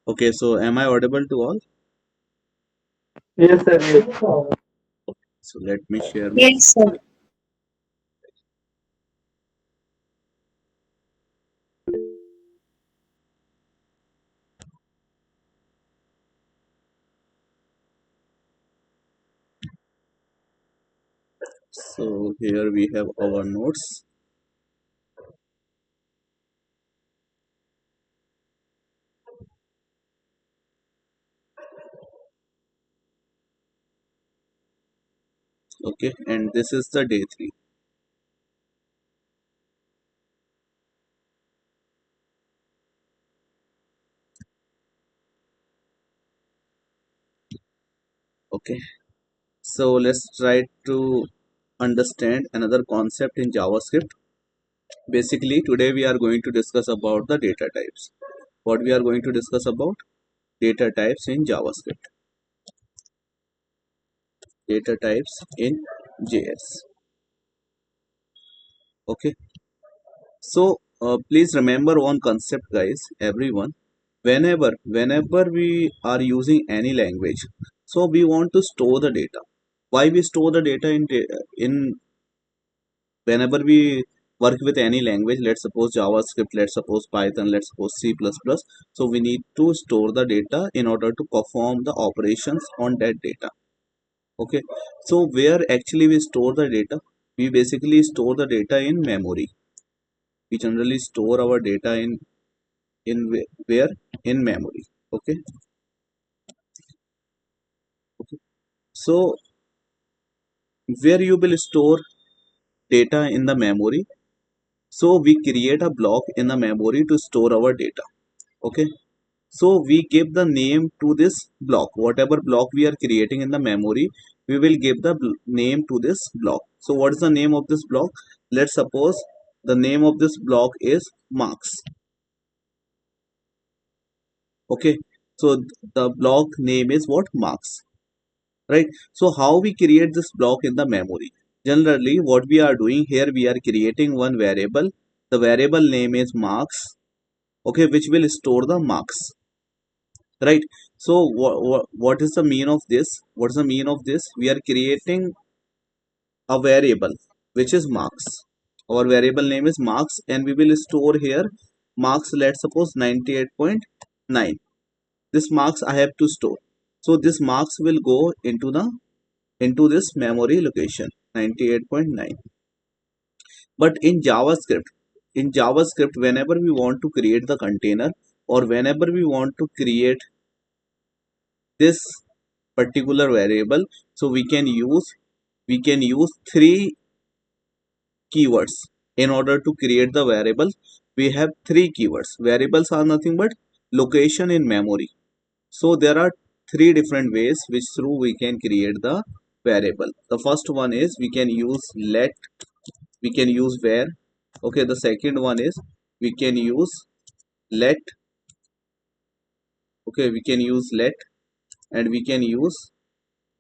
Okay, so am I audible to all? Yes, sir. Yes. So let me share my Yes, sir. screen. So here we have our notes. Okay, and this is the day 3. Okay, so let's try to understand another concept in JavaScript. Basically, today we are going to discuss about the data types. What we are going to discuss about? Data types in JavaScript. Data types in JS. Okay, so please remember one concept, guys, everyone. Whenever we are using any language, so we want to store the data. Why we store the data in whenever we work with any language? Let's suppose JavaScript, let's suppose Python, let's suppose C++. So we need to store the data in order to perform the operations on that data. Okay, so where actually we store the data? We basically store the data in memory. We generally store our data where? In memory. Okay, okay. So where you will store data in the memory? So we create a block in the memory to store our data. Okay, so we give the name to this block. Whatever block we are creating in the memory, we will give the name to this block. So what is the name of this block? Let's suppose the name of this block is marks. Okay, so the block name is what? Marks, right? So how we create this block in the memory? Generally what we are doing here, we are creating one variable. The variable name is marks. Okay, which will store the marks, right? So what is the mean of this? What is the mean of this? We are creating a variable which is marks. Our variable name is marks, and we will store here marks, let's suppose 98.9. This marks I have to store. So this marks will go into this memory location 98.9. But in JavaScript, whenever we want to create the container, or whenever we want to create this particular variable, so we can use three keywords in order to create the variable. We have three keywords. Variables are nothing but location in memory. So there are three different ways which through we can create the variable. The first one is we can use let, we can use where. Okay, the second one is we can use let. Okay, we can use let, and we can use,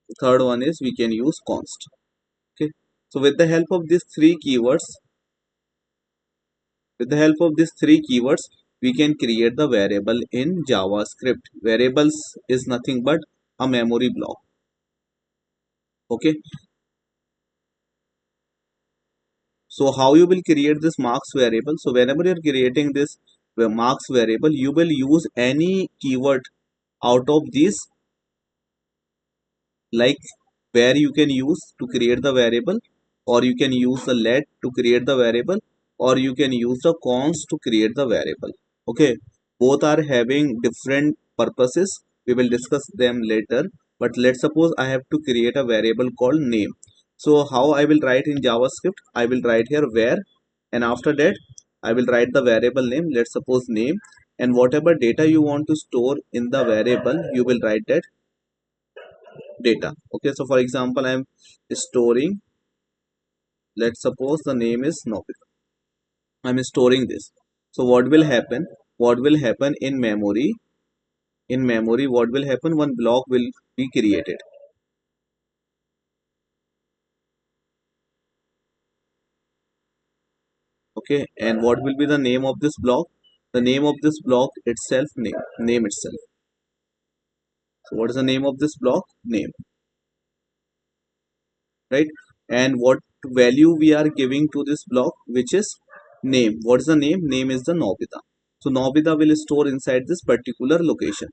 the third one is we can use const. Okay, so with the help of these three keywords, we can create the variable in JavaScript. Variables is nothing but a memory block. Okay, so how you will create this marks variable? So whenever you are creating this marks variable, you will use any keyword out of these, like where you can use to create the variable, or you can use the let to create the variable, or you can use the const to create the variable. Okay, both are having different purposes. We will discuss them later. But let's suppose I have to create a variable called name. So how I will write in JavaScript? I will write here where, and after that I will write the variable name, let's suppose name, and whatever data you want to store in the variable, you will write that data. Okay, so for example, I am storing, let's suppose the name is Nobit. I'm storing this. So what will happen? What will happen in memory? In memory, what will happen? One block will be created. Okay, and what will be the name of this block? The name of this block itself, name itself. So what is the name of this block? Name, right? And what value we are giving to this block, which is name. What is the name? Name is the Nobita. So Nobita will store inside this particular location.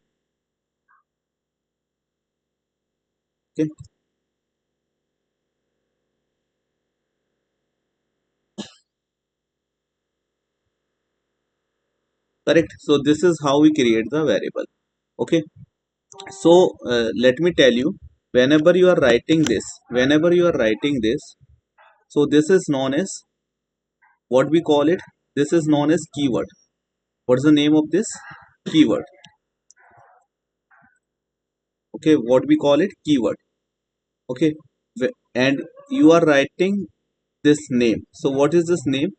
Okay, correct. So this is how we create the variable. Okay, so let me tell you, whenever you are writing this, so this is known as, what we call it, this is known as keyword. What is the name of this? Keyword. Okay, what we call it? Keyword. Okay, and you are writing this name. So what is this name?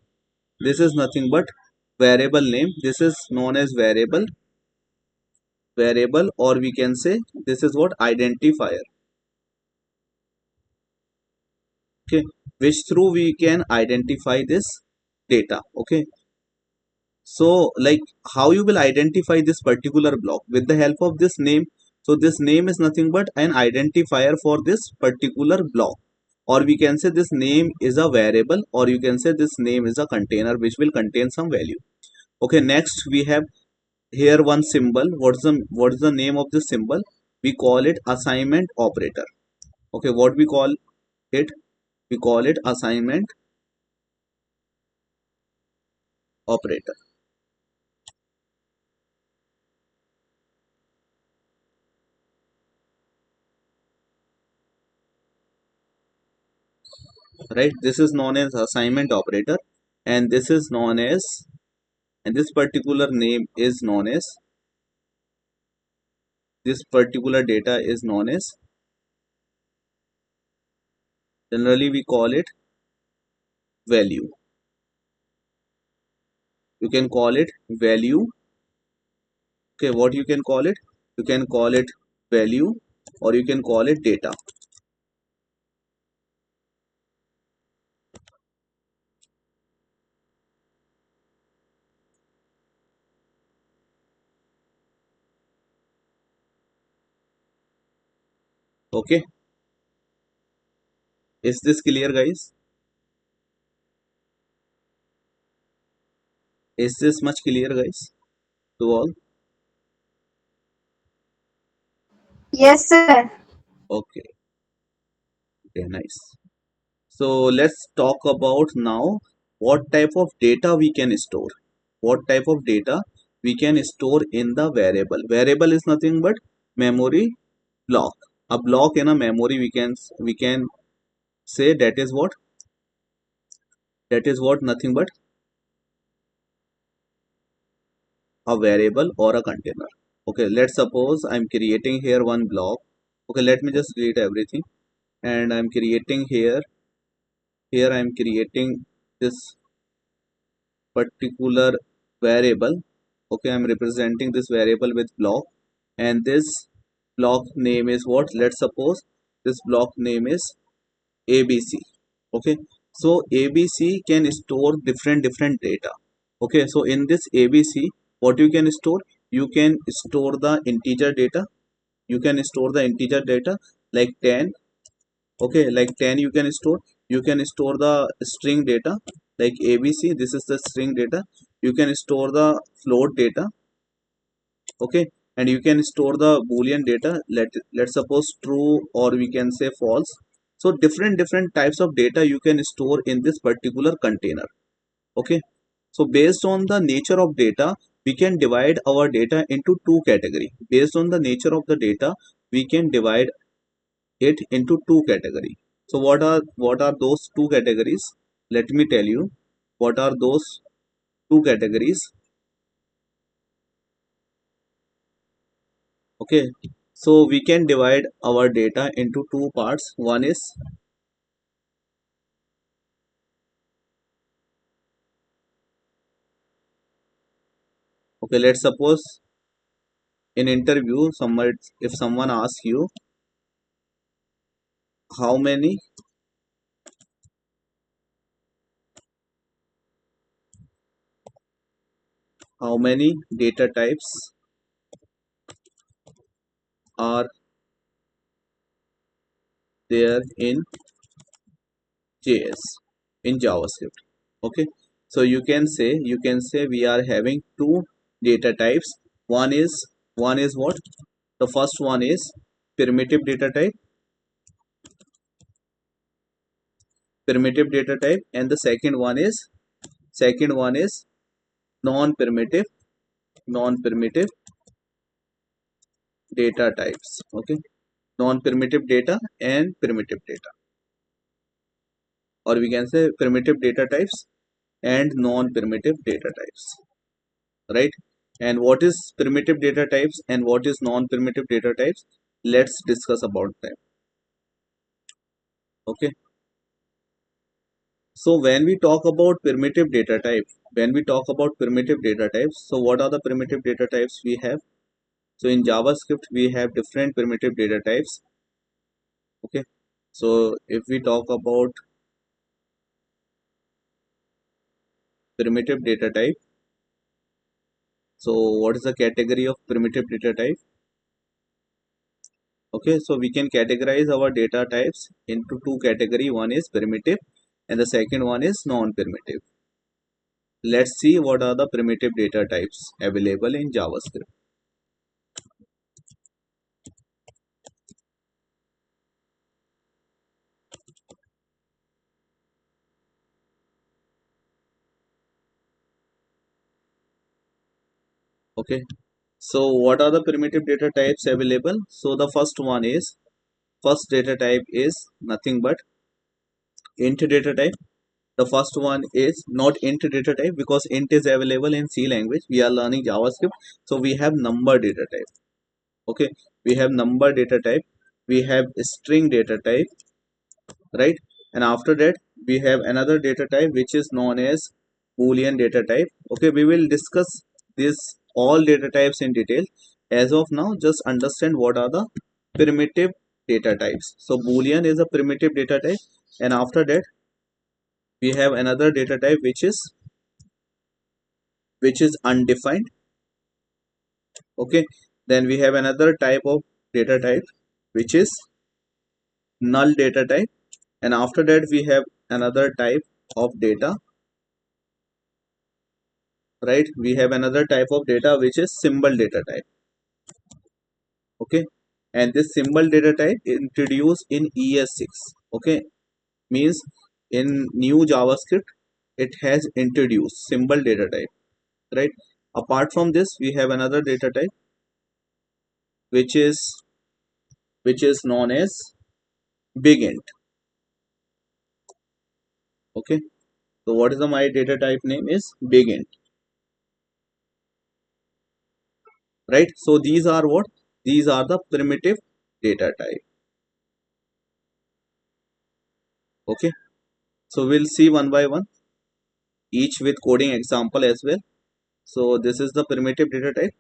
This is nothing but variable name. This is known as variable, or we can say this is what? Identifier. Okay, which through we can identify this data. Okay, so like how you will identify this particular block? With the help of this name. So this name is nothing but an identifier for this particular block, or we can say this name is a variable, or you can say this name is a container which will contain some value. Okay, next we have here one symbol. What is the name of this symbol? We call it assignment operator. Okay, what we call it? We call it assignment operator, right? This is known as assignment operator, and this is known as, and this particular name is known as, this particular data is known as, generally we call it value. You can call it value. Okay, what you can call it? You can call it value, or you can call it data. Okay, is this clear, guys? Is this much clear, guys, to all? Yes, sir. Okay, okay, nice. So let's talk about now what type of data we can store. What type of data we can store in the variable. Variable is nothing but memory block. A block in a memory, we can say that is what? That is what? Nothing but a variable or a container. Okay, let's suppose I'm creating here one block. Okay, let me just delete everything, and I'm creating here I'm creating this particular variable. Okay, I'm representing this variable with block, and this block name is what? Let's suppose this block name is ABC. Okay, so ABC can store different data. Okay, so in this ABC, what you can store? You can store the integer data. You can store the integer data like 10. Okay, like 10 you can store. You can store the string data like ABC. This is the string data. You can store the float data. Okay, and you can store the boolean data. Let's suppose true, or we can say false. So different types of data you can store in this particular container. Okay, so based on the nature of data, we can divide our data into two category. Based on the nature of the data, we can divide it into two category. So what are those two categories? Let me tell you what are those two categories. Okay, so we can divide our data into two parts. One is, okay, let's suppose in interview, someone, if someone asks you how many how many data types are there in JS, in JavaScript. Okay, so you can say we are having two data types. One is what? The first one is primitive data type, and the second one is non-primitive data types. Okay, non-primitive data and primitive data, or we can say primitive data types and non-primitive data types, right? And what is primitive data types and what is non-primitive data types? Let's discuss about them. Okay, so when we talk about primitive data types, so what are the primitive data types we have? So in JavaScript we have different primitive data types. Okay, so if we talk about primitive data type, so what is the category of primitive data type? Okay, so we can categorize our data types into two categories. One is primitive and the second one is non-primitive. Let's see what are the primitive data types available in JavaScript. Okay, so what are the primitive data types available? So the first data type is nothing but int data type. The first one is not int data type because int is available in C language. We are learning JavaScript, so we have number data type. Okay, we have number data type, we have string data type, right? And after that we have another data type which is known as boolean data type. Okay, we will discuss this all data types in detail. As of now, just understand what are the primitive data types. So boolean is a primitive data type, and after that we have another data type which is undefined. Okay, then we have another type of data type which is null data type, and after that we have another type of data, right? We have another type of data which is symbol data type. Okay, and this symbol data type introduced in ES6. Okay, means in new JavaScript it has introduced symbol data type, right? Apart from this we have another data type which is known as big int. Okay, so what is the my data type name is big int, right? So these are what? These are the primitive data type. Okay, so we'll see one by one, each with coding example as well. So this is the primitive data type,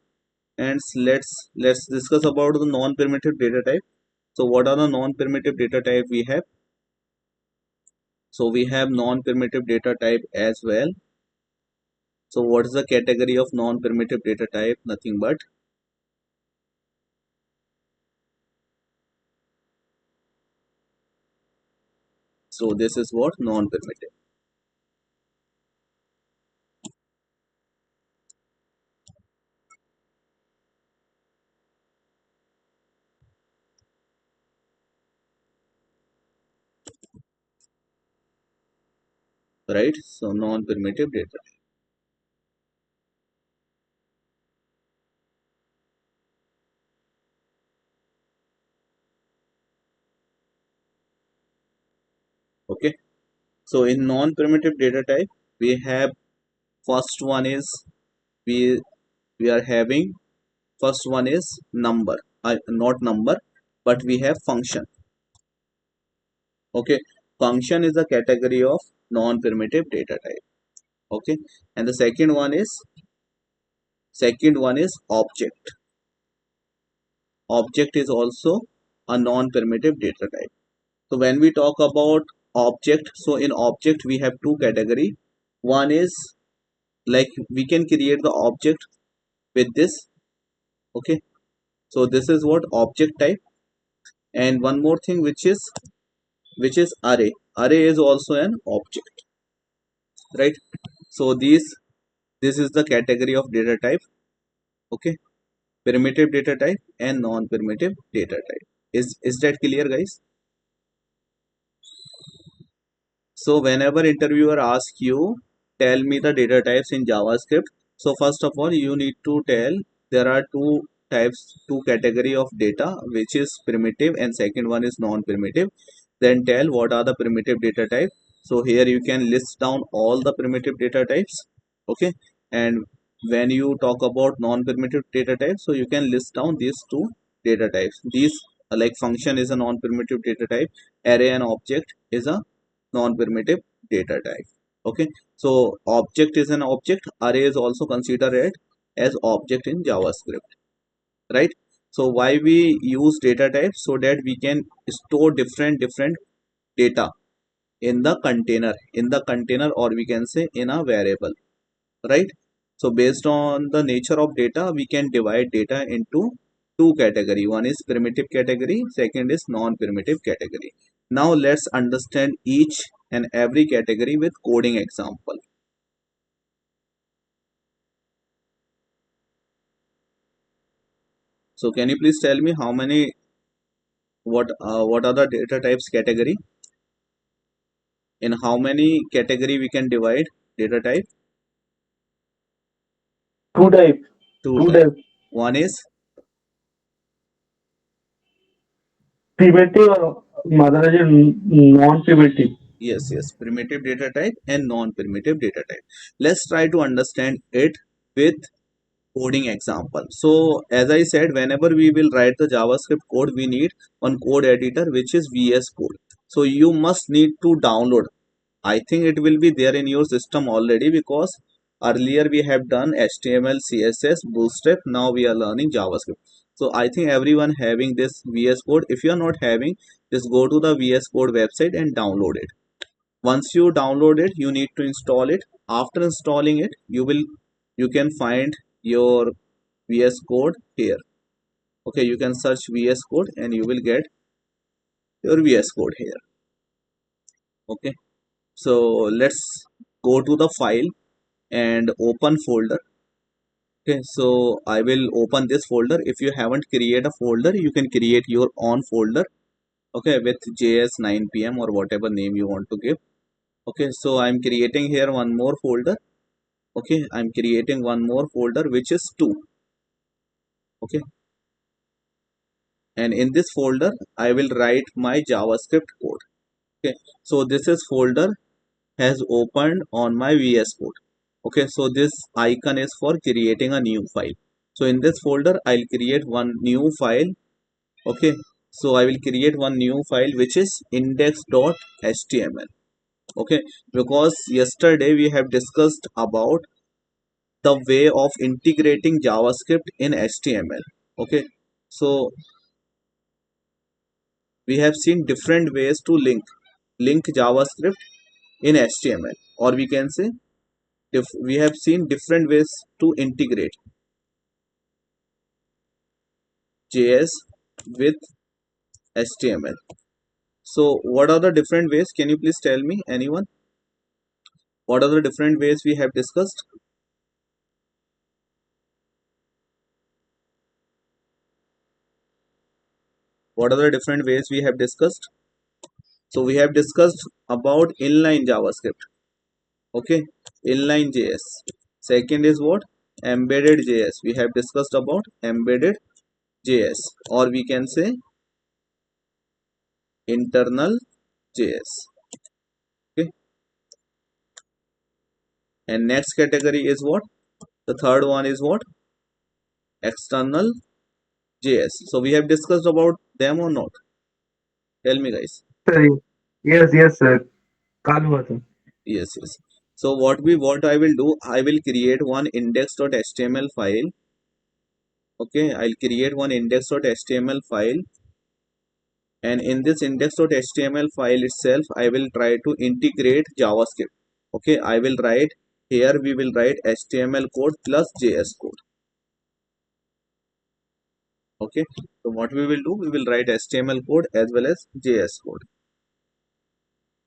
and let's discuss about the non-primitive data type. So what are the non-primitive data type we have? So we have non-primitive data type as well. So what is the category of non-primitive data type? Nothing but so this is what non-primitive, right? So non-primitive data. Okay, so in non-primitive data type we have first one is we we are having first one is number, not number, but we have function. Okay, function is a category of non-primitive data type. Okay, and the second one is object. Object is also a non-primitive data type. So when we talk about object, so in object we have two category. One is like we can create the object with this. Okay, So this is what object type. And one more thing, which is array. Array is also an object, right? So this is the category of data type. Okay, primitive data type and non-primitive data type. Is that clear, guys? So whenever interviewer asks you, tell me the data types in JavaScript. So first of all, you need to tell there are two types, two category of data, which is primitive and second one is non-primitive. Then tell what are the primitive data type. So here you can list down all the primitive data types. Okay. And when you talk about non-primitive data types, so you can list down these two data types. These like function is a non-primitive data type, array and object is a non-primitive data type. Okay, so object is an object, array is also considered as object in JavaScript, right? So why we use data types? So that we can store different data in the container, or we can say in a variable, right? So based on the nature of data, we can divide data into two category. One is primitive category, second is non-primitive category. Now let's understand each and every category with coding example. So can you please tell me how many, what are the data types category? In how many category we can divide data type? Two type. Two Two type. type. One is, Primitive mother is non-primitive. yes, primitive data type and non-primitive data type. Let's try to understand it with coding example. So as I said, whenever we will write the JavaScript code, we need one code editor, which is VS Code. So you must need to download. I think it will be there in your system already, because earlier we have done HTML, CSS, Bootstrap. Now we are learning JavaScript. So I think everyone having this VS Code. If you are not having, just go to the VS Code website and download it. Once you download it, you need to install it. After installing it, you can find your VS Code here. Okay, you can search VS Code and you will get your VS Code here. Okay, so let's go to the file and open folder. Okay, so I will open this folder. If you haven't created a folder, you can create your own folder, okay, with JS 9pm or whatever name you want to give. Okay, so I'm creating here one more folder. Okay, I'm creating one more folder, which is 2. Okay, and in this folder I will write my JavaScript code. Okay, so this is folder has opened on my VS Code. Okay, so this icon is for creating a new file. So in this folder I'll create one new file. Okay, so I will create one new file, which is index.html. Okay, because yesterday we have discussed about the way of integrating JavaScript in HTML. Okay, so we have seen different ways to link JavaScript in HTML, or we can say we have seen different ways to integrate JS with HTML. So what are the different ways? Can you please tell me, anyone? What are the different ways we have discussed? What are the different ways we have discussed? So we have discussed about inline JavaScript. Okay, inline JS. Second is what? Embedded JS. We have discussed about embedded JS, or we can say internal JS. Okay, and next category is what? The third one is what? External JS. So we have discussed about them or not? Tell me, guys. Sir, yes, yes, sir. काल हुआ था. Yes. So what I will do, I will create one index.html file. Okay, I'll create one index.html file, and in this index.html file itself, I will try to integrate JavaScript. Okay, I will write here, we will write HTML code plus JS code. Okay, so what we will do, we will write HTML code as well as JS code.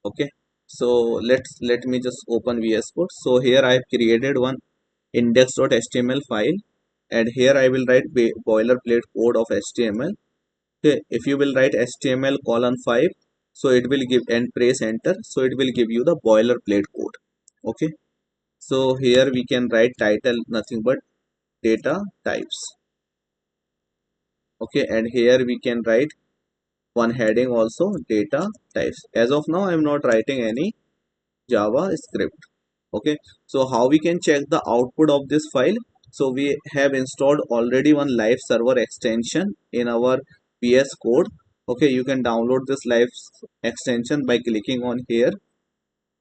Okay, so let me just open VS Code. So here I have created one index.html file, and here I will write boilerplate code of HTML. Okay, if you will write HTML colon 5, so it will give, and press enter, so it will give you the boilerplate code. Okay, so here we can write title nothing but data types. Okay, and here we can write one heading also, data types. As of now I am not writing any JavaScript. Okay, so how we can check the output of this file? So we have installed already one live server extension in our VS Code. Okay, you can download this live extension by clicking on here,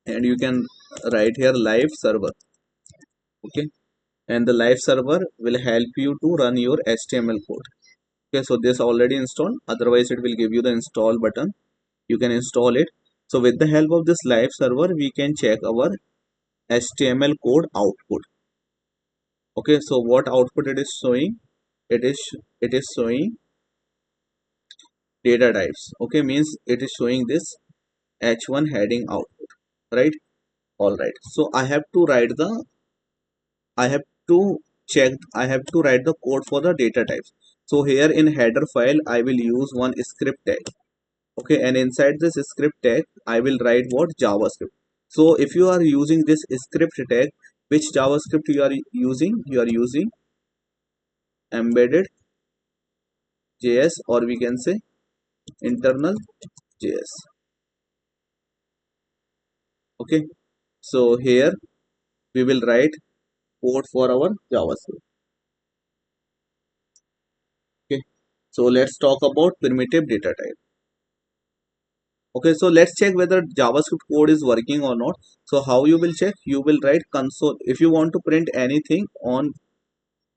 and you can write here live server. Okay, and the live server will help you to run your HTML code. Okay, so this already installed, otherwise it will give you the install button, you can install it. So with the help of this live server we can check our HTML code output. Okay, so what output it is showing? It is showing data types. Okay, means it is showing this h1 heading output, right? All right, so I have to I have to write the code for the data types. So here in header file I will use one script tag. Okay, and inside this script tag I will write what? JavaScript. So if you are using this script tag, which JavaScript you are using? You are using embedded JS, or we can say internal JS. Okay, so here we will write code for our JavaScript. Okay, so let's talk about primitive data type. Okay, so let's check whether JavaScript code is working or not. So how you will check? You will write console. If you want to print anything on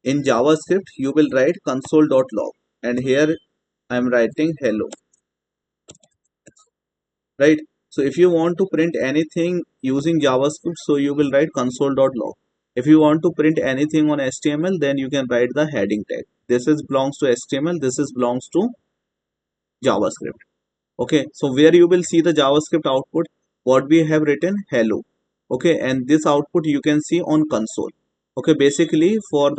in JavaScript, you will write console.log, and here I am writing hello, right? So if you want to print anything using JavaScript, so you will write console.log. If you want to print anything on HTML, then you can write the heading tag. This is belongs to HTML, this is belongs to JavaScript. Okay, so where you will see the JavaScript output, what we have written hello. Okay, and this output you can see on console. Okay, basically for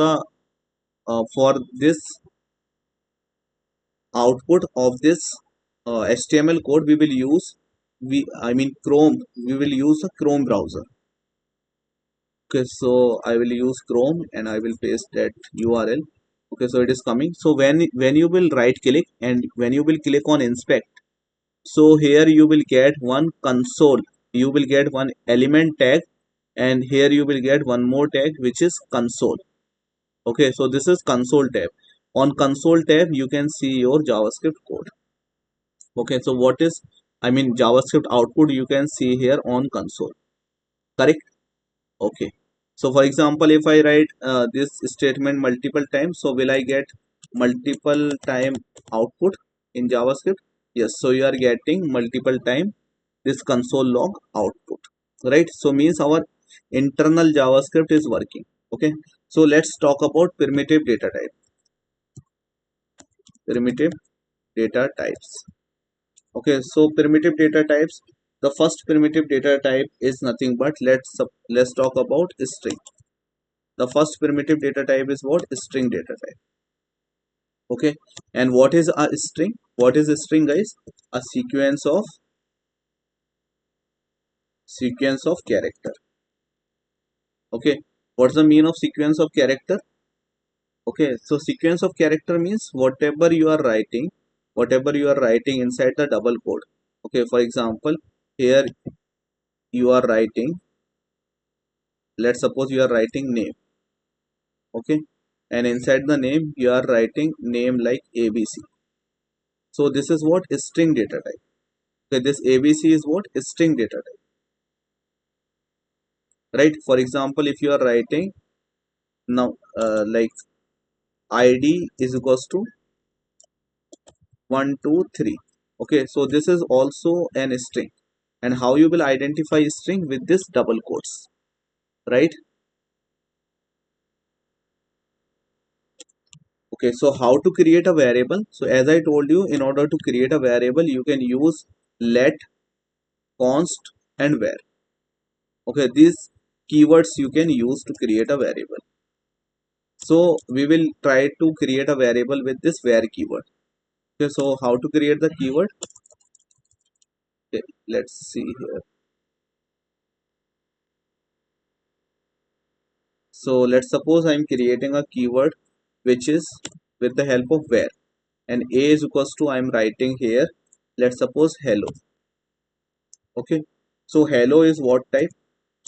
this output of this HTML code, we will use Chrome. We will use a Chrome browser. Okay, so I will use Chrome and I will paste that URL. Okay, so it is coming. So when you will right click and when you will click on inspect, so here you will get one console, you will get one element tag, and here you will get one more tag which is console. Okay, so this is console tab. On console tab you can see your JavaScript code. Okay, so what is JavaScript output you can see here on console, correct? Okay, so for example, if I write this statement multiple times, so will I get multiple time output in JavaScript? Yes, so you are getting multiple time this console log output, right? So means our internal JavaScript is working. Okay, so let's talk about primitive data type. Primitive data types. Okay, so primitive data types, the first primitive data type is nothing but let's talk about string. The first primitive data type is what? String data type. Okay, and what is a string? What is a string, guys? A sequence of character. Okay, what's the mean of sequence of character? Okay, so sequence of character means whatever you are writing inside the double quote. Okay, for example, here you are writing, let's suppose you are writing name. Okay, and inside the name you are writing name like ABC. So this is what? String data type. Okay, this ABC is what? String data type, right? For example, if you are writing now like ID is equals to 123. Okay, so this is also an string, and how you will identify string? With this double quotes, right? Okay, so how to create a variable? So as I told you, in order to create a variable, you can use let, const, and var. Okay, these keywords you can use to create a variable. So we will try to create a variable with this var keyword. Okay, so how to create the keyword? Okay, let's see here. So let's suppose I'm creating a keyword which is with the help of var, and a is equals to, I'm writing here, let's suppose hello. Okay, so hello is what type?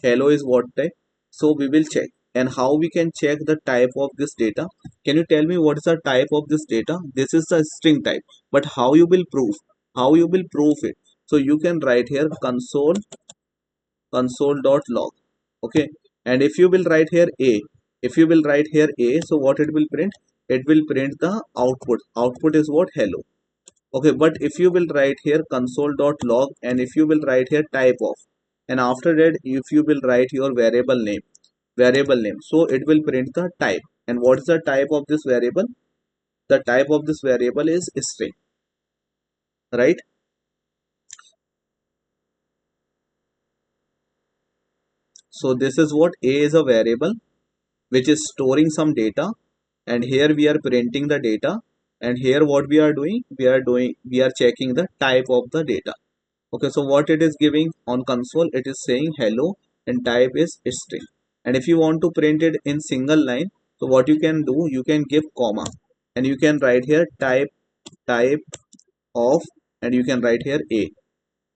Hello is what type? So we will check. And how we can check the type of this data? Can you tell me what is the type of this data? This is the string type. But how you will prove? How you will prove it? So you can write here console.log. Okay, and if you will write here a, if you will write here a, so what it will print? It will print the output. Output is what? Hello. Okay, but if you will write here console.log, and if you will write here type of, and after that if you will write your variable name, so it will print the type. And what is the type of this variable? The type of this variable is string, right? So this is what a is, a variable which is storing some data, and here we are printing the data, and here what we are doing, we are checking the type of the data. Okay, so what it is giving on console, it is saying hello, and type is string. And if you want to print it in single line, so what you can do, you can give comma, and you can write here type of, and you can write here a,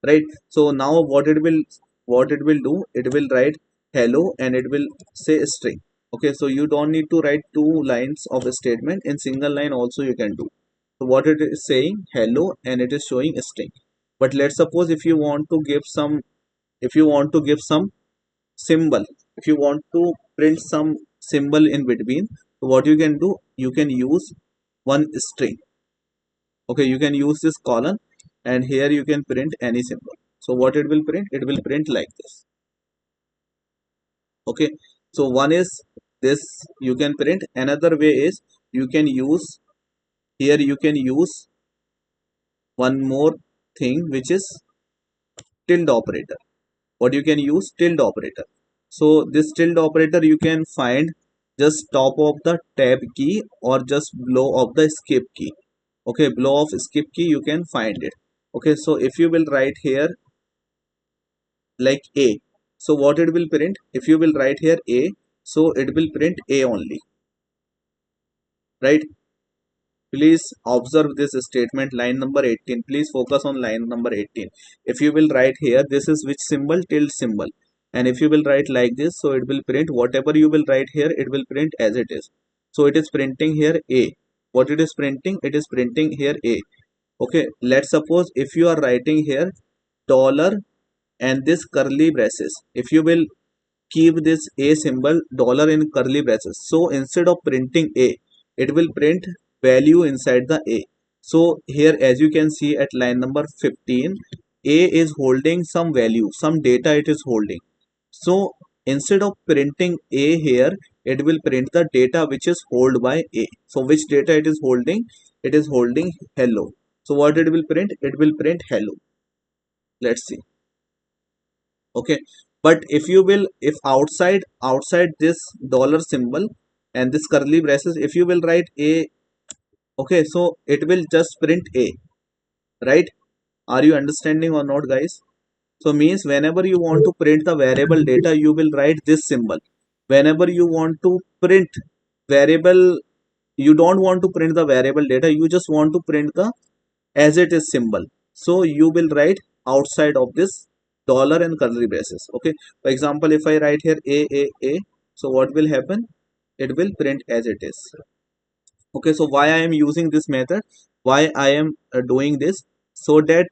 right? So now what it will do, it will write hello and it will say string. Okay, so you don't need to write two lines of a statement, in single line also you can do. So what it is saying, hello, and it is showing string. But let's suppose if you want to give some, if you want to give some symbol, if you want to print some symbol in between, so what you can do, you can use one string. Okay, you can use this colon, and here you can print any symbol. So what it will print, it will print like this. Okay, so one is this, you can print. Another way is, you can use, here you can use one more thing, which is tilde operator. What you can use, tilde operator. So this tilde operator you can find just top of the tab key, or just below of the escape key. Okay, below of escape key you can find it. Okay, so if you will write here like a, so what it will print, if you will write here a, so it will print a only, right? Please observe this statement, line number 18. Please focus on line number 18. If you will write here, this is which symbol? Tilde symbol. And if you will write like this, so it will print whatever you will write here, it will print as it is. So it is printing here a. What it is printing? It is printing here a. Okay, let's suppose if you are writing here dollar and this curly braces, if you will keep this a symbol dollar in curly braces, so instead of printing a, it will print value inside the a. So here as you can see at line number 15, a is holding some value, some data it is holding. So instead of printing a here, it will print the data which is held by a. So which data it is holding? It is holding hello. So what it will print? It will print hello. Let's see. Okay, but if you will, if outside this dollar symbol and this curly braces, if you will write a, okay, so it will just print a, right? Are you understanding or not, guys? So means whenever you want to print the variable data, you will write this symbol. Whenever you want to print variable, you don't want to print the variable data, you just want to print the as it is symbol, so you will write outside of this dollar and curly braces. Okay, for example, if I write here a, so what will happen? It will print as it is. Okay, so why I am using this method, why I am doing this, so that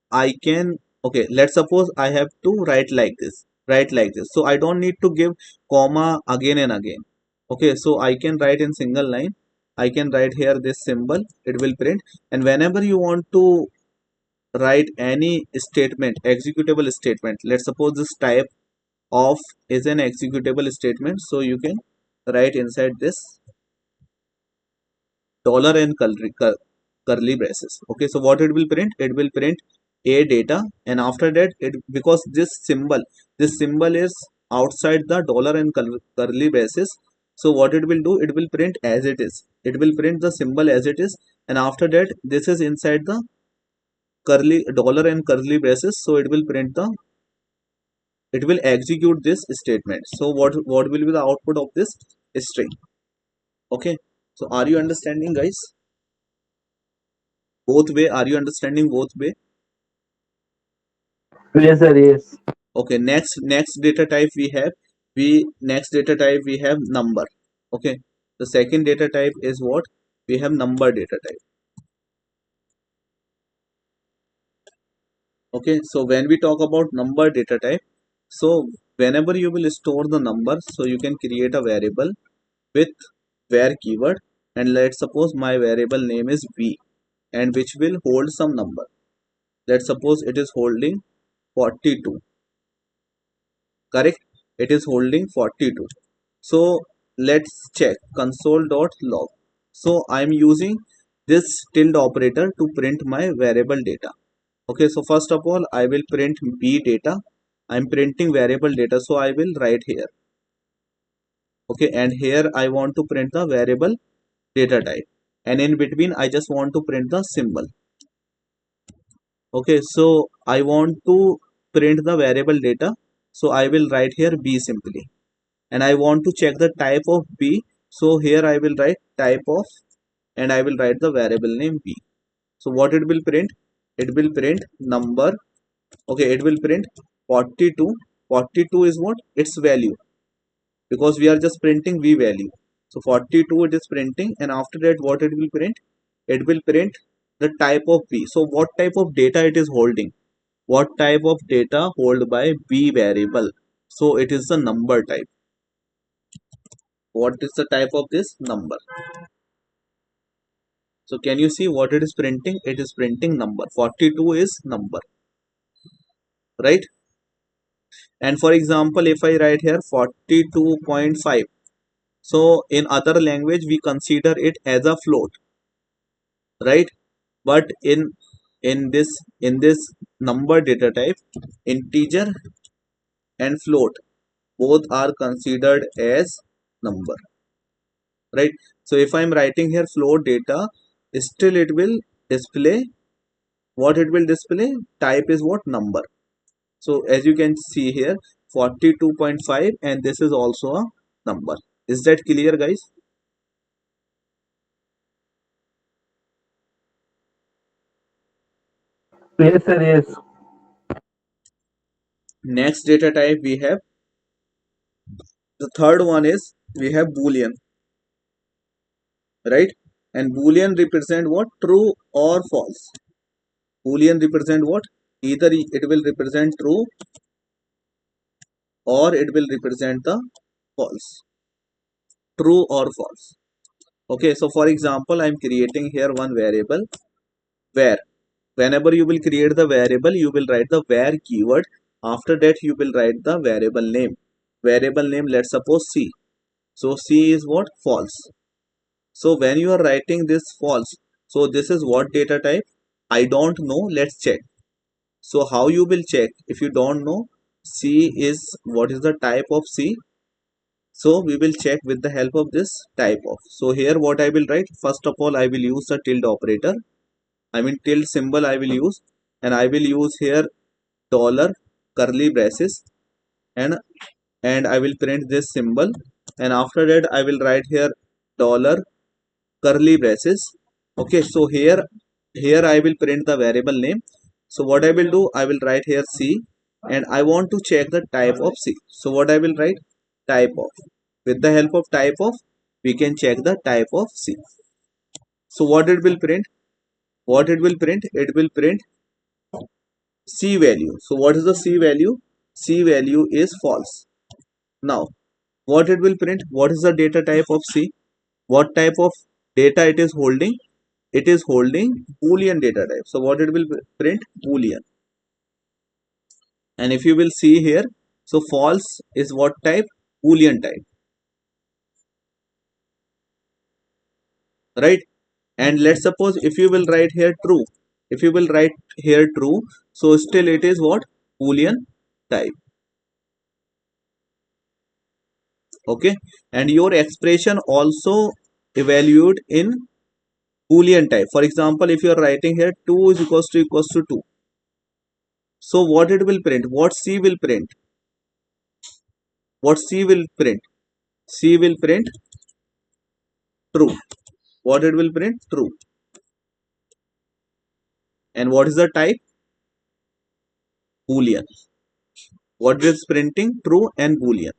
I can, okay, let's suppose I have to write like this, so I don't need to give comma again and again. Okay, so I can write in single line, I can write here this symbol, it will print. And whenever you want to write any statement, executable statement, let's suppose this type of is an executable statement, so you can write inside this dollar and curly braces. Okay, so what it will print? It will print a data, and after that it, because this symbol is outside the dollar and curly braces, so what it will do? It will print as it is. It will print the symbol as it is, and after that this is inside the curly dollar and curly braces, so it will print the, it will execute this statement. So what will be the output of this string? Okay, so are you understanding, guys? Both way, are you understanding both way? Yes, sir. Yes. Okay, next data type we have, we have number. Okay, the second data type is what? We have number data type. Okay, so when we talk about number data type, so whenever you will store the number, so you can create a variable with var keyword, and let's suppose my variable name is v, and which will hold some number. Let's suppose it is holding 42. Correct, it is holding 42. So let's check console.log. So I'm using this tilde operator to print my variable data. Okay, so first of all I will print b data. I'm printing variable data, so I will write here. Okay, and here I want to print the variable data type, and in between I just want to print the symbol. Okay, so I want to print the variable data, so I will write here b simply, and I want to check the type of b, so here I will write type of, and I will write the variable name b. So what it will print? It will print number. Okay, it will print 42. 42 is what? Its value, because we are just printing v value. So 42 it is printing, and after that what it will print? It will print the type of b. So what type of data it is holding? What type of data hold by b variable? So it is the number type. What is the type of this? Number. So can you see what it is printing? It is printing number. 42 is number, right? And for example, if I write here 42.5, so in other language we consider it as a float, right? But in this number data type, integer and float both are considered as number, right? So if I'm writing here float data, still it will display, what it will display? Type is what? Number. So as you can see here, 42.5, and this is also a number. Is that clear, guys? Yes, sir. Yes. Next data type we have, the third one is, we have boolean, right? And boolean represent what? True or false. Boolean represent what? Either it will represent true or it will represent the false. True or false. Okay, so for example, I'm creating here one variable where, whenever you will create the variable, you will write the var keyword. After that you will write the variable name. Variable name, let's suppose c. So c is what? False. So when you are writing this false, so this is what data type? I don't know, let's check. So how you will check if you don't know? C is, what is the type of C? So we will check with the help of this type of. So here what I will write? First of all I will use the tilde operator. I mean tilde symbol I will use, and I will use here dollar curly braces, and I will print this symbol, and after that I will write here dollar curly braces. Okay, so here I will print the variable name. So what I will do, I will write here C, and I want to check the type of C. So what I will write? Type of. With the help of type of, we can check the type of C. So what it will print? What it will print? It will print C value. So what is the C value? C value is false. Now what it will print? What is the data type of C? What type of data it is holding? It is holding boolean data type. So what it will print? Boolean. And if you will see here, so false is what type? Boolean type, right? And let's suppose if you will write here true, if you will write here true, so still it is what? Boolean type. Okay, and your expression also evaluate in Boolean type. For example, if you are writing here 2 is equals to 2, so what it will print? What C will print? What C will print? C will print true. What it will print? True. And what is the type? Boolean. What is printing? True and Boolean.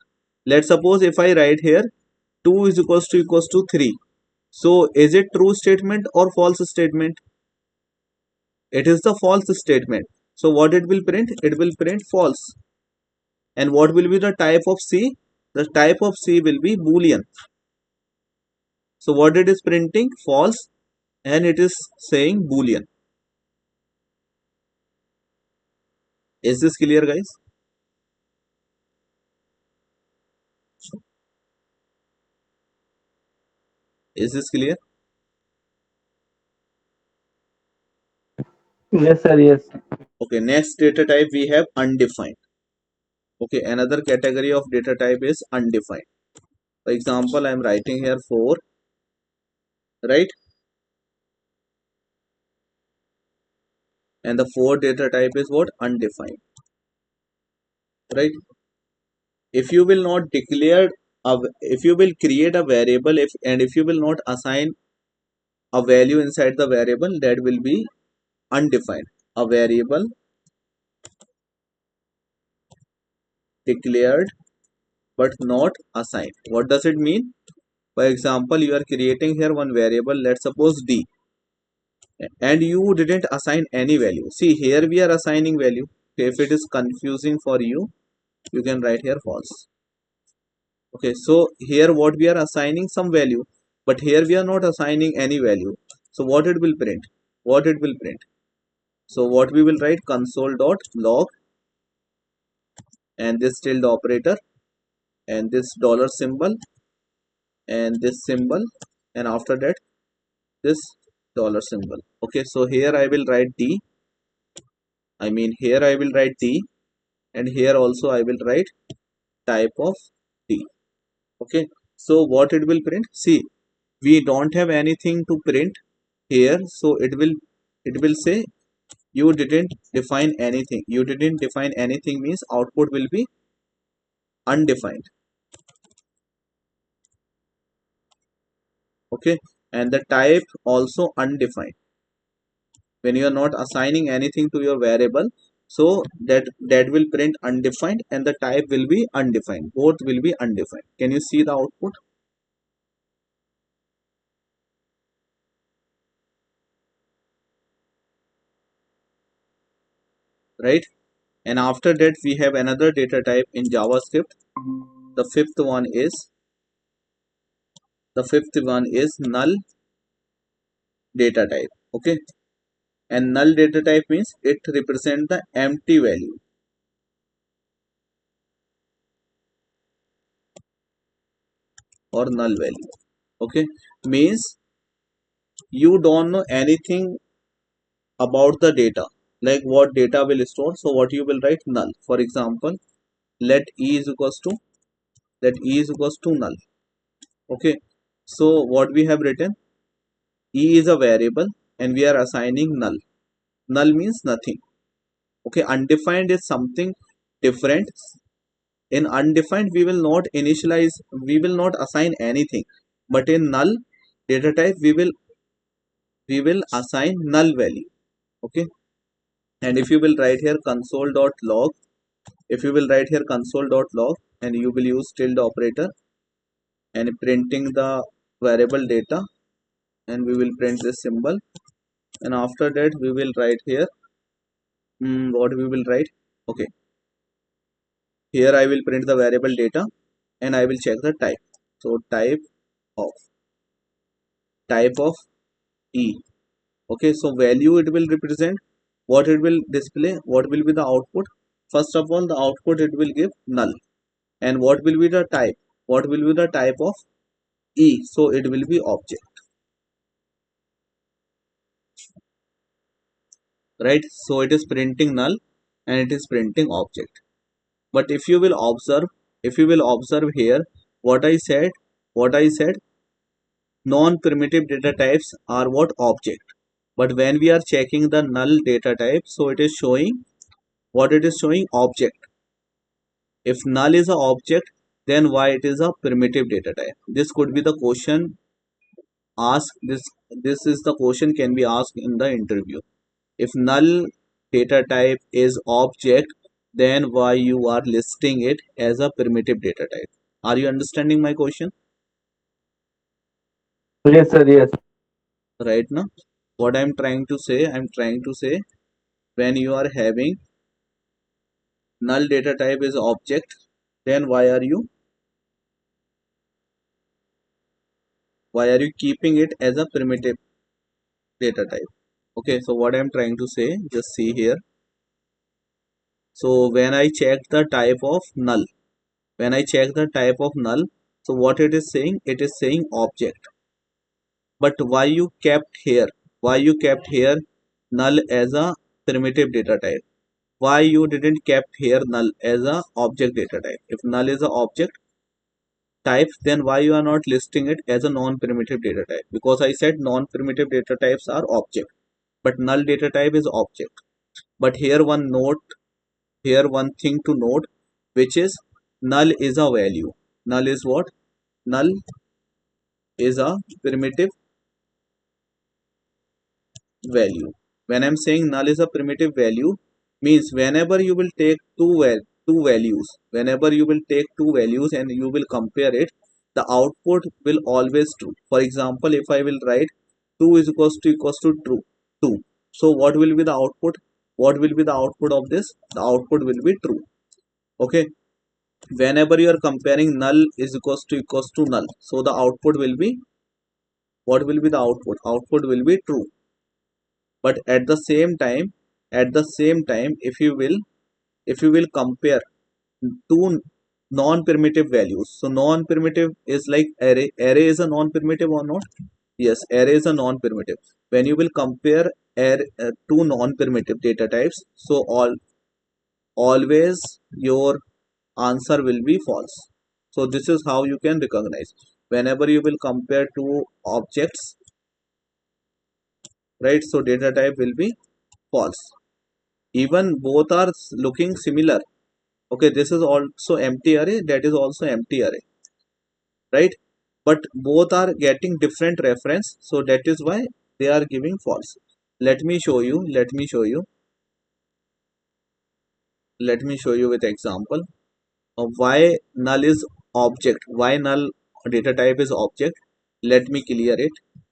Let's suppose if I write here 2 is equals to 3. So is it true statement or false statement? It is the false statement. So what it will print? It will print false. And what will be the type of C? The type of C will be Boolean. So what it is printing? False, and it is saying Boolean. Is this clear, guys? Is this clear? Yes, sir. Yes. Okay, next data type we have undefined. Okay, another category of data type is undefined. For example, I am writing here 4, right? And the 4 data type is what? Undefined, right? If you will not declare, if you will create a variable, if you will not assign a value inside the variable, that will be undefined. A variable declared but not assigned. What does it mean? For example, you are creating here one variable, let's suppose D, and you didn't assign any value. See, here we are assigning value. Okay, if it is confusing for you, you can write here false. Okay, so here what we are assigning some value, but here we are not assigning any value. So what it will print? What it will print? So what we will write? Console.log and this tilde operator and this dollar symbol and this symbol, and after that this dollar symbol. Okay, so here I will write D. Here I will write D, and here also I will write type of D. Okay, so what it will print? See, we don't have anything to print here, so it will say you didn't define anything. You didn't define anything means output will be undefined. Okay, and the type also undefined. When you are not assigning anything to your variable, so that will print undefined, and the type will be undefined. Both will be undefined. Can you see the output? Right? And after that we have another data type in JavaScript. The fifth one is null data type. Okay, and null data type means it represents the empty value. Or null value. Okay, means you don't know anything about the data, like what data will store. So what you will write? Null. For example, let e is equals to null. Okay, so what we have written? E is a variable and we are assigning null. Null means nothing. Okay, undefined is something different. In undefined we will not initialize, we will not assign anything, but in null data type we will assign null value. Okay, and if you will write here console.log, if you will write here console.log and you will use tilde operator and printing the variable data, and we will print this symbol, and after that we will write here what we will write. Okay, here I will print the variable data and I will check the type. So of type of E. Okay, so value it will represent, what it will display, what will be the output. First of all, the output it will give null. And what will be the type? What will be the type of E? So it will be object. right? So it is printing null and it is printing object. But if you will observe here, what I said, non-primitive data types are what? Object. But when we are checking the null data type, so it is showing what? It is showing object. If null is a object, then why it is a primitive data type? This could be the question asked. This is the question can be asked in the interview. If null data type is object, then why you are listing it as a primitive data type? Are you understanding my question Yes, sir. Yes. right now? What I'm trying to say, when you are having null data type is object, then why are you keeping it as a primitive data type? Okay, so what I'm trying to say, just see here. So when I check the type of null, so what it is saying? It is saying object. But why you kept here? Why you kept here null as a primitive data type? Why you didn't kept here null as a object data type? If null is a object type, then why you are not listing it as a non-primitive data type? Because I said non-primitive data types are object, but null data type is object. But here one thing to note, which is null is a value. Null is what? Null is a primitive value. When I'm saying null is a primitive value, means whenever you will take whenever you will take two values and you will compare it, the output will always true. For example, if I will write 2 is equals to true 2. So what will be the output? What will be the output of this? The output will be true. Okay. Whenever you are comparing null is equals to null, so the output will be, what will be the output? Output will be true. But at the same time, if you will compare two non-primitive values, so non-primitive is like array is a non-primitive or not? Yes, array is a non-primitive. When you will compare two non-primitive data types, so always your answer will be false. So this is how you can recognize whenever you will compare two objects, right? So data type will be false, even both are looking similar. Okay, this is also empty array, that is also empty array, right? But both are getting different reference, so that is why they are giving false. Let me show you with example of why null is object, why null data type is object. Let me clear it.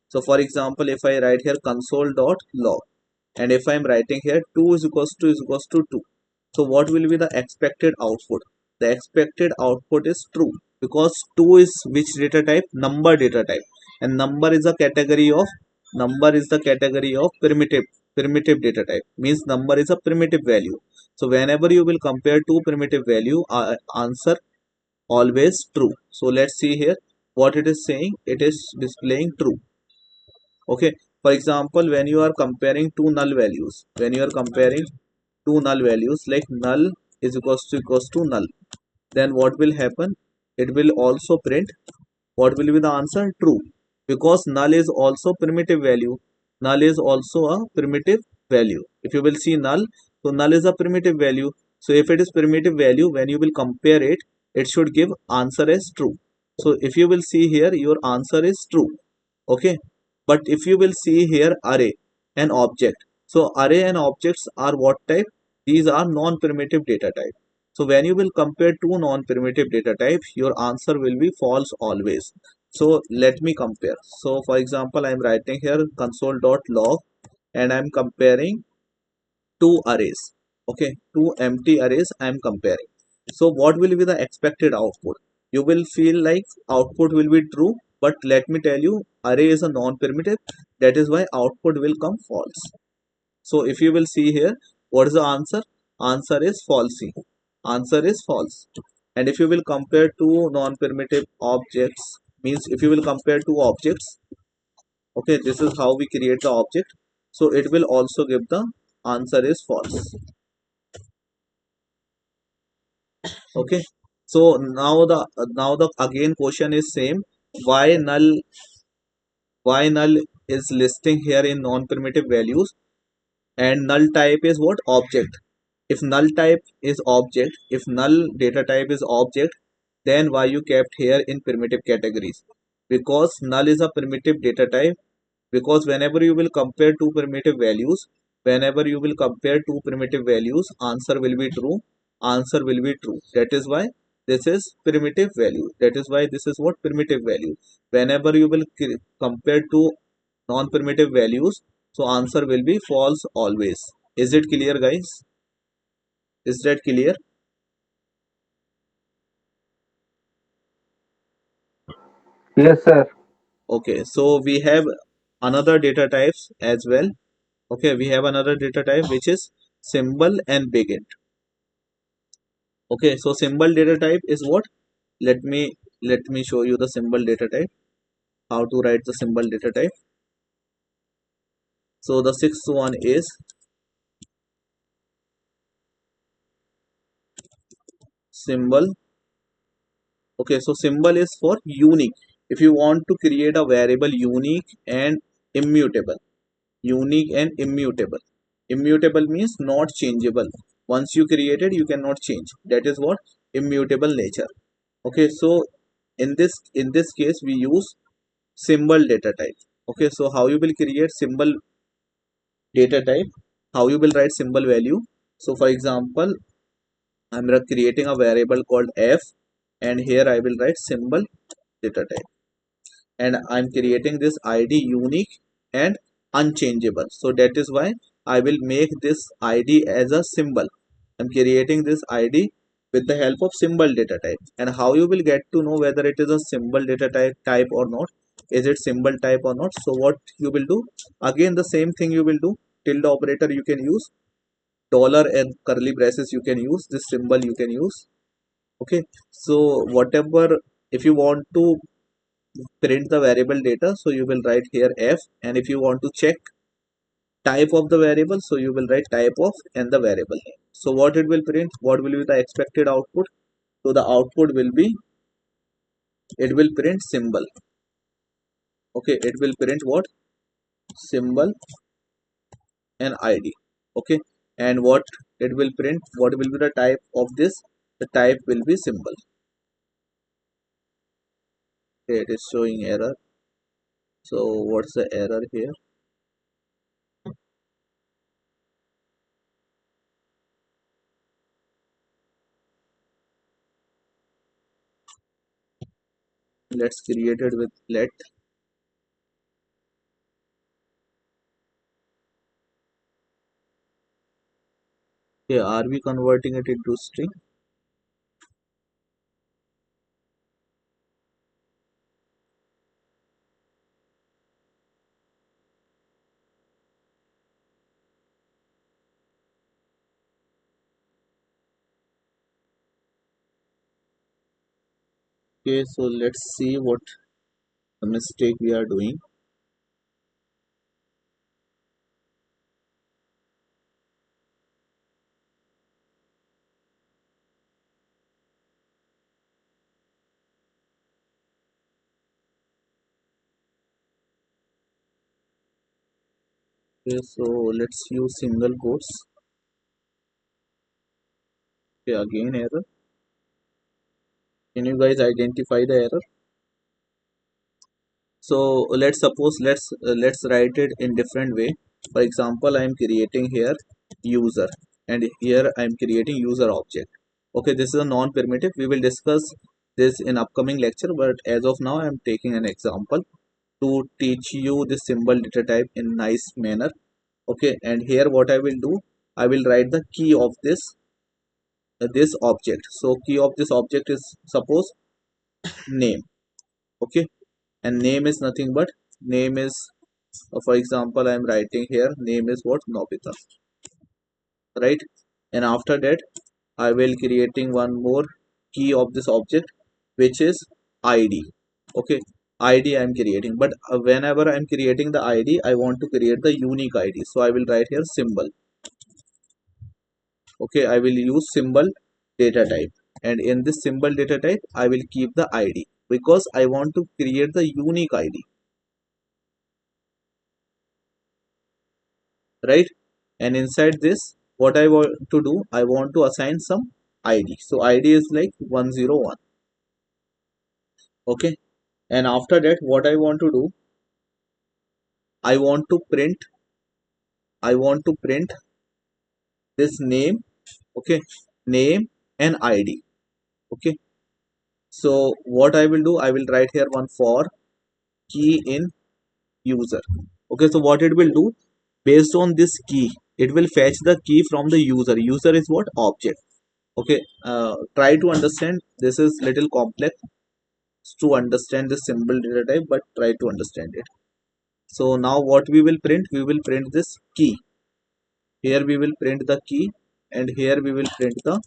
So for example, if I write here console.log, and if I am writing here 2 is equals to 2, so what will be the expected output? The expected output is true, because 2 is which data type? Number data type, and number is the category of primitive data type, means number is a primitive value. So whenever you will compare two primitive value, answer always true. So let's see here what it is saying. It is displaying true. Okay, for example, when you are comparing two null values like null is equals to null, then what will happen? It will also print, what will be the answer? True, because null is also primitive value. Null is also a primitive value. If you will see null, so null is a primitive value. So if it is primitive value, when you will compare it, it should give answer as true. So if you will see here, your answer is true. Okay, but if you will see here array and object, so array and objects are what type? These are non-primitive data type. So when you will compare two non-primitive data types, your answer will be false always. So let me compare. So for example, I am writing here console.log, and I am comparing two arrays. Okay, two empty arrays I am comparing. So what will be the expected output? You will feel like output will be true, but let me tell you, array is a non-primitive, that is why output will come false. So if you will see here, what is the answer? Answer is falsy. Answer is false. And if you will compare two non-primitive objects, means if you will compare two objects, okay, this is how we create the object. So it will also give the answer is false. Okay, so now the again question is same. Why null is listing here in non-primitive values, and null type is what? Object. If null type is object, if null data type is object, then why you kept here in primitive categories? Because null is a primitive data type. Because whenever you will compare two primitive values, answer will be true. That is why this is primitive value. That is why this is what? Primitive value. Whenever you will compare two non-primitive values, so answer will be false always. Is it clear, guys? Is that clear? Yes, sir. Okay, so we have another data types as well. Okay, we have another data type which is symbol and begin. Okay, so symbol data type is what? Let me show you the symbol data type. How to write the symbol data type. So the sixth one is symbol. Okay, so symbol is for unique. If you want to create a variable unique and immutable. Unique and immutable. Immutable means not changeable. Once you create it, you cannot change. That is what? Immutable nature. Okay, so in this case we use symbol data type. Okay, so how you will create symbol data type? How you will write symbol value? So for example, I'm creating a variable called f, and here I will write symbol data type, and I'm creating this id unique and unchangeable. So that is why I will make this id as a symbol. I'm creating this id with the help of symbol data type. And how you will get to know whether it is a symbol data type or not? Is it symbol type or not? So what you will do? Again the same thing you will do. Tilde operator you can use, dollar and curly braces you can use, this symbol you can use. Okay, so whatever, if you want to print the variable data, so you will write here f, and if you want to check type of the variable, so you will write type of and the variable name. So what it will print? What will be the expected output? So the output will be, it will print symbol. Okay, it will print what? Symbol and id. Okay, and what it will print? What will be the type of this? The type will be symbol. Okay, it is showing error. So what's the error here? Let's create it with let. Okay, are we converting it into string? Okay, so let's see what the mistake we are doing. Okay, so let's use single quotes. Okay, again error. Can you guys identify the error? So let's suppose, let's write it in different way. For example, I am creating here user, and here I am creating user object. Okay, this is a non-primitive. We will discuss this in upcoming lecture, but as of now I am taking an example to teach you this symbol data type in nice manner. Okay, and here what I will do, I will write the key of this object. So key of this object is suppose name. Okay, and name is nothing but, name is, for example I am writing here name is what? Nobita, right? And after that I will creating one more key of this object, which is id. Okay, id I am creating, but whenever I am creating the id, I want to create the unique id, so I will write here symbol. Okay, I will use symbol data type, and in this symbol data type I will keep the id because I want to create the unique id, right? And inside this, what I want to do, I want to assign some id. So id is like 101. Okay, and after that what I want to do, I want to print I want to print this name. Okay, name and id. Okay, so what I will do, I will write here one for key in user. Okay, so what it will do, based on this key, it will fetch the key from the user. User is what? Object. Okay, try to understand. This is little complex to understand this symbol data type, but try to understand it. So now what we will print, we will print this key. Here we will print the key, and here we will print the,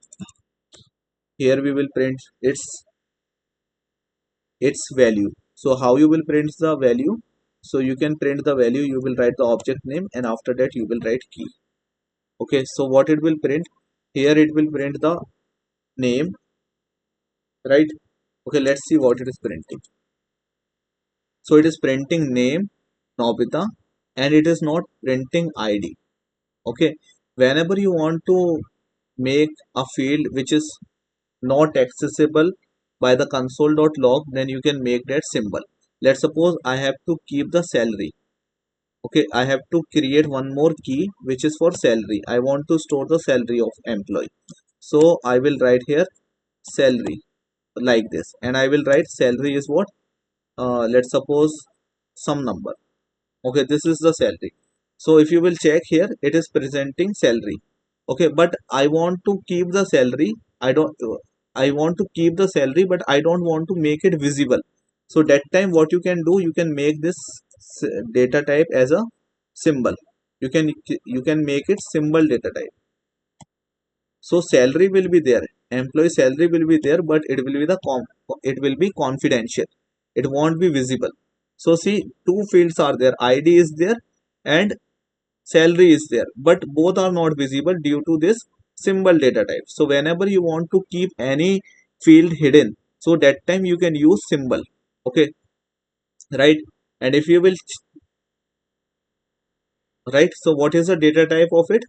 here we will print its value. So how you will print the value? So you can print the value, you will write the object name, and after that you will write key. Okay, so what it will print, here it will print the name, right? Okay, let's see what it is printing. So it is printing name Nobita, and it is not printing id. Okay, whenever you want to make a field which is not accessible by the console.log, then you can make that symbol. Let's suppose I have to keep the salary. Okay, I have to create one more key which is for salary. I want to store the salary of employee. So I will write here salary like this, and I will write salary is what? Let's suppose some number. Okay, this is the salary. So if you will check here, it is presenting salary. Okay, but I want to keep the salary. I want to keep the salary, but I don't want to make it visible. So that time what you can do, you can make this data type as a symbol. You can make it symbol data type. So salary will be there, employee salary will be there, but it will be it will be confidential. It won't be visible. So see, two fields are there, id is there and salary is there, but both are not visible due to this symbol data type. So whenever you want to keep any field hidden, so that time you can use symbol. Okay, right? And if you will, right, so what is the data type of it?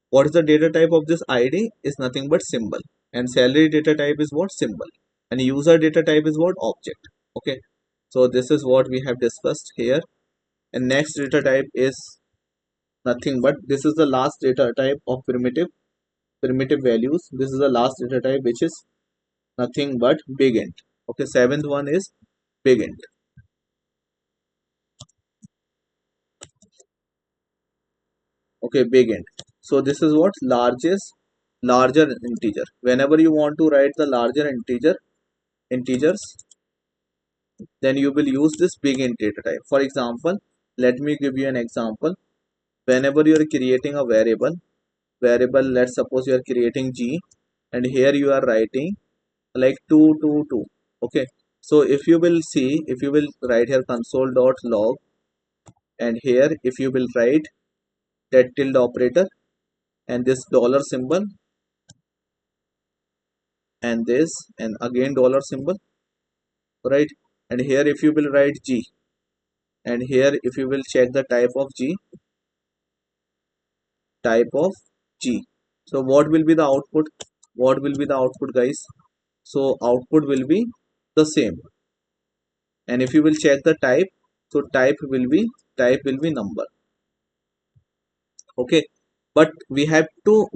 What is the data type of this id? Is nothing but symbol. And salary data type is what? Symbol. And user data type is what? Object. Okay, so this is what we have discussed here. And next data type is nothing but, this is the last data type of primitive values. This is the last data type, which is nothing but big int. Okay, seventh one is big int. Okay, big int. So this is what? Larger integer. Whenever you want to write the larger integers, then you will use this big int data type. For example, let me give you an example. Whenever you are creating a variable, let's suppose you are creating g, and here you are writing like 222. Okay, so if you will see, if you will write here console.log, and here if you will write that tilde operator and this dollar symbol and this, and again dollar symbol, right? And here if you will write g, and here if you will check the type of g, so what will be the output? What will be the output, guys? So output will be the same. And if you will check the type, so type will be number. Okay, but we have to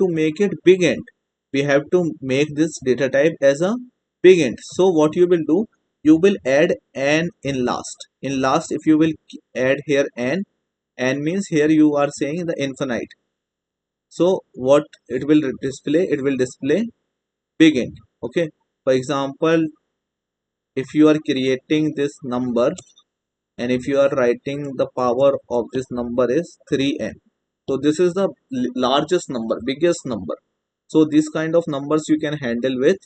make it big int. We have to make this data type as a big int. So what you will do, you will add n in last. In last, if you will add here n means here you are saying the infinite. So what it will display, it will display big int. Okay, for example, if you are creating this number, and if you are writing the power of this number is 3n, so this is the largest number, biggest number. So this kind of numbers you can handle with,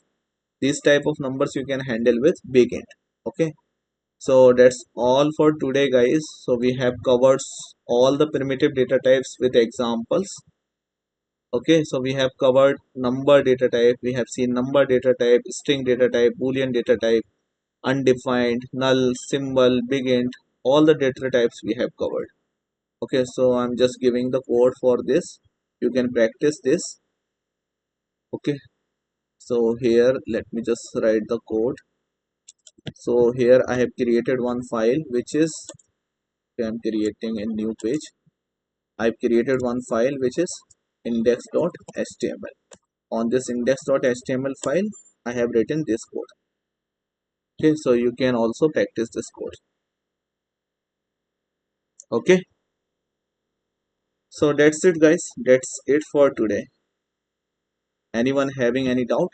these type of numbers you can handle with big int. Okay, so that's all for today, guys. So we have covered all the primitive data types with examples. Okay, so we have covered number data type, we have seen number data type, string data type, boolean data type, undefined, null, symbol, big int, all the data types we have covered. Okay, so I'm just giving the code for this. You can practice this. Okay, so here let me just write the code. So here I have created one file which is, okay, I'm creating a new page. I've created one file which is index.html. On this index.html file I have written this code. Okay, so you can also practice this code. Okay, so that's it guys, that's it for today. Anyone having any doubt?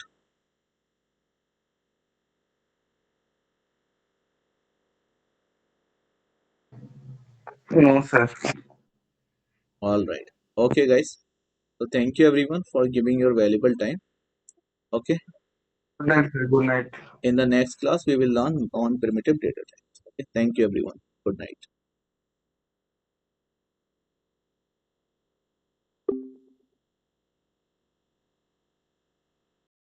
No, sir. All right, okay guys, so thank you everyone for giving your valuable time. Okay, Good night, sir. Good night. in the next class we will learn non-primitive data types. Okay, thank you everyone, good night.